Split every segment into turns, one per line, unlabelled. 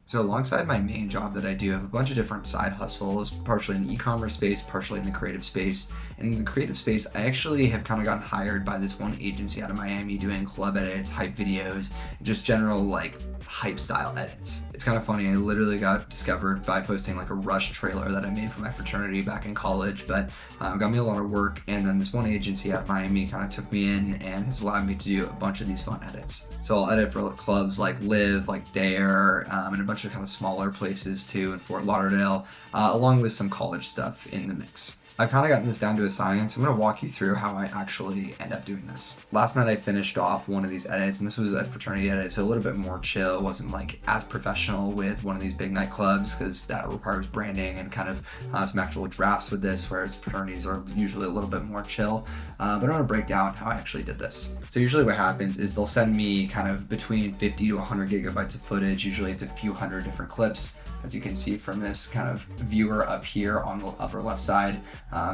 So alongside my main job that I do, I have a bunch of different side hustles, partially in the e-commerce space, partially in the creative space. And in the creative space, I actually have kind of gotten hired by this one agency out of Miami doing club edits, hype videos, just general like hype style edits. It's kind of funny. I literally got discovered by posting like a Rush trailer that I made for my fraternity back in college, but got me a lot of work. And then this one agency out of Miami kind of took me in and has allowed me to do a bunch of these fun edits. So I'll edit for clubs like Live, like Dare, and a bunch of kind of smaller places too in Fort Lauderdale, along with some college stuff in the mix. I've kind of gotten this down to a science. I'm going to walk you through how I actually end up doing this. Last night I finished off one of these edits, and this was a fraternity edit, so a little bit more chill. It wasn't like as professional with one of these big nightclubs because that requires branding and kind of some actual drafts with this, whereas fraternities are usually a little bit more chill. But I'm going to break down how I actually did this. So usually what happens is they'll send me kind of between 50 to 100 gigabytes of footage. Usually it's a few hundred different clips, as you can see from this kind of viewer up here on the upper left side.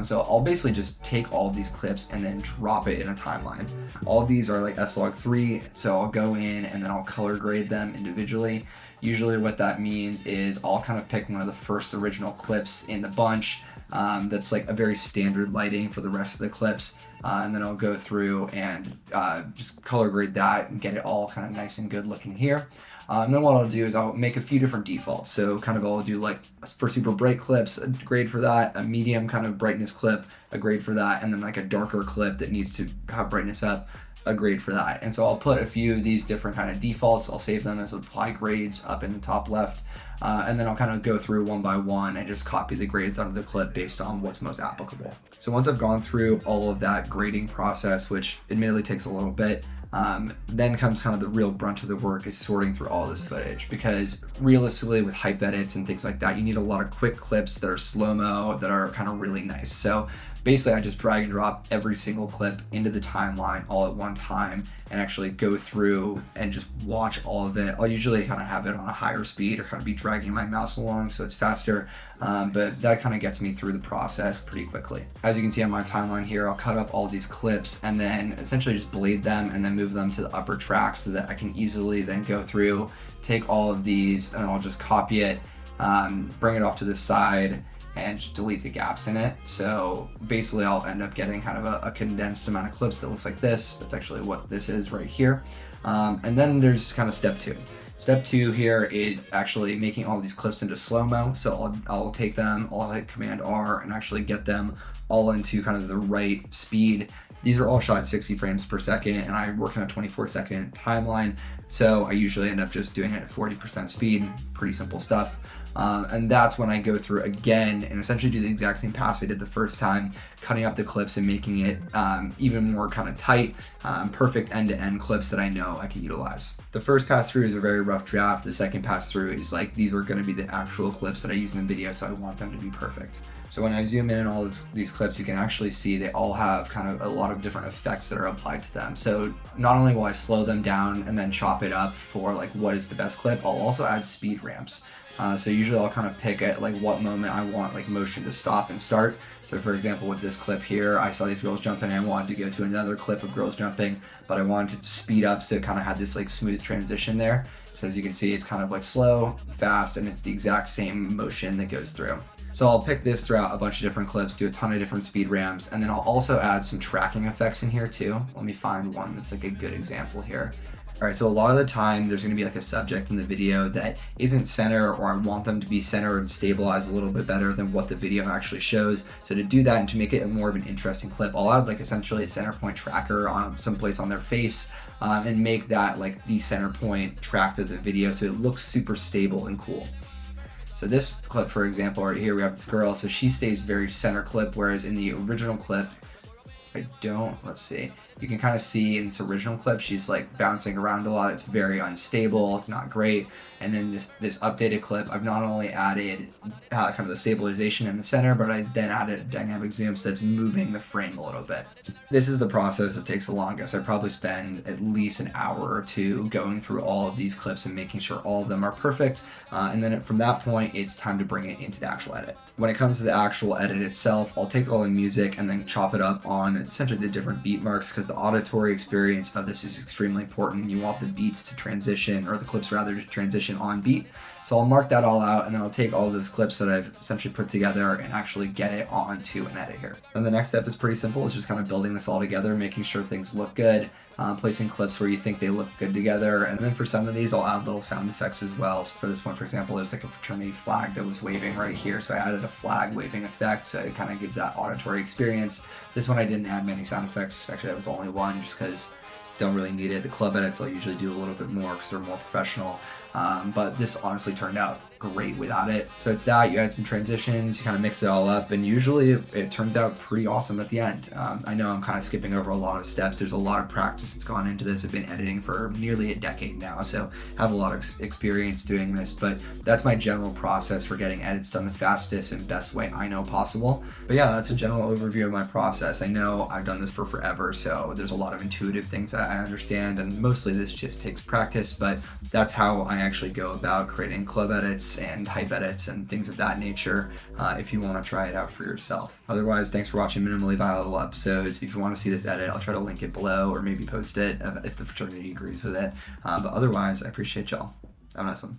So I'll basically just take all of these clips and then drop it in a timeline. All of these are like S-Log3, so I'll go in and then I'll color grade them individually. Usually what that means is I'll kind of pick one of the first original clips in the bunch that's like a very standard lighting for the rest of the clips. And then I'll go through and just color grade that and get it all kind of nice and good looking here. And then what I'll do is I'll make a few different defaults. So kind of I'll do like for super bright clips, a grade for that, a medium kind of brightness clip, a grade for that, and then like a darker clip that needs to have brightness up, a grade for that. And so I'll put a few of these different kind of defaults. I'll save them as apply grades up in the top left. And then I'll kind of go through one by one and just copy the grades out of the clip based on what's most applicable. So once I've gone through all of that grading process, which admittedly takes a little bit, then comes kind of the real brunt of the work is sorting through all this footage, because realistically with hype edits and things like that, you need a lot of quick clips that are slow-mo that are kind of really nice. So basically I just drag and drop every single clip into the timeline all at one time and actually go through and just watch all of it. I'll usually kind of have it on a higher speed or kind of be dragging my mouse along so it's faster, but that kind of gets me through the process pretty quickly. As you can see on my timeline here, I'll cut up all these clips and then essentially just blade them and then move them to the upper track so that I can easily then go through, take all of these, and I'll just copy it, bring it off to the side, and just delete the gaps in it. So basically I'll end up getting kind of a condensed amount of clips that looks like this. That's actually what this is right here. And then there's kind of step two. Step two here is actually making all these clips into slow-mo. So I'll take them, I'll hit Command R and actually get them all into kind of the right speed. These are all shot at 60 frames per second and I work on a 24-second timeline. So I usually end up just doing it at 40% speed, pretty simple stuff. And that's when I go through again and essentially do the exact same pass I did the first time, cutting up the clips and making it even more kind of tight, perfect end-to-end clips that I know I can utilize. The first pass through is a very rough draft. The second pass through is like, these are going to be the actual clips that I use in the video, so I want them to be perfect. So when I zoom in on all these clips, you can actually see they all have kind of a lot of different effects that are applied to them. So not only will I slow them down and then chop it up for like what is the best clip, I'll also add speed ramps. So usually I'll kind of pick at like what moment I want like motion to stop and start. So for example, with this clip here, I saw these girls jumping and I wanted to go to another clip of girls jumping, but I wanted to speed up so it kind of had this like smooth transition there. So as you can see, it's kind of like slow, fast, and it's the exact same motion that goes through. So I'll pick this throughout a bunch of different clips, do a ton of different speed ramps, and then I'll also add some tracking effects in here too. Let me find one that's like a good example here. All right, so a lot of the time there's gonna be like a subject in the video that isn't center, or I want them to be centered and stabilized a little bit better than what the video actually shows. So to do that and to make it more of an interesting clip, I'll add like essentially a center point tracker on someplace on their face and make that like the center point track to the video so it looks super stable and cool. So this clip, for example, right here, we have this girl, so she stays very center clip, whereas in the original clip, let's see, you can kind of see in this original clip, she's like bouncing around a lot. It's very unstable. It's not great. And in this updated clip, I've not only added kind of the stabilization in the center, but I then added a dynamic zoom so it's moving the frame a little bit. This is the process that takes the longest. I probably spend at least an hour or two going through all of these clips and making sure all of them are perfect. And then from that point, it's time to bring it into the actual edit. When it comes to the actual edit itself, I'll take all the music and then chop it up on essentially the different beat marks, because the auditory experience of this is extremely important. You want the beats to transition, or the clips rather, to transition transition on beat. So I'll mark that all out, and then I'll take all those clips that I've essentially put together and actually get it onto an edit here. Then the next step is pretty simple. It's just kind of building this all together, making sure things look good, placing clips where you think they look good together. And then for some of these, I'll add little sound effects as well. So for this one, for example, there's like a fraternity flag that was waving right here. So I added a flag waving effect, so it kind of gives that auditory experience. This one I didn't add many sound effects. Actually, that was the only one, just because don't really need it. The club edits I'll usually do a little bit more because they're more professional. But this honestly turned out great without it. So it's that, you add some transitions, you kind of mix it all up, and usually it turns out pretty awesome at the end. I know I'm kind of skipping over a lot of steps. There's a lot of practice that's gone into this. I've been editing for nearly a decade now, so I have a lot of experience doing this, but that's my general process for getting edits done the fastest and best way I know possible. But yeah, that's a general overview of my process. I know I've done this for forever, so there's a lot of intuitive things that I understand, and mostly this just takes practice, but that's how I actually go about creating club edits and hype edits and things of that nature, if you want to try it out for yourself. Otherwise, thanks for watching Minimally Viable episodes. If you want to see this edit, I'll try to link it below or maybe post it if the fraternity agrees with it. But otherwise, I appreciate y'all. Have a nice one.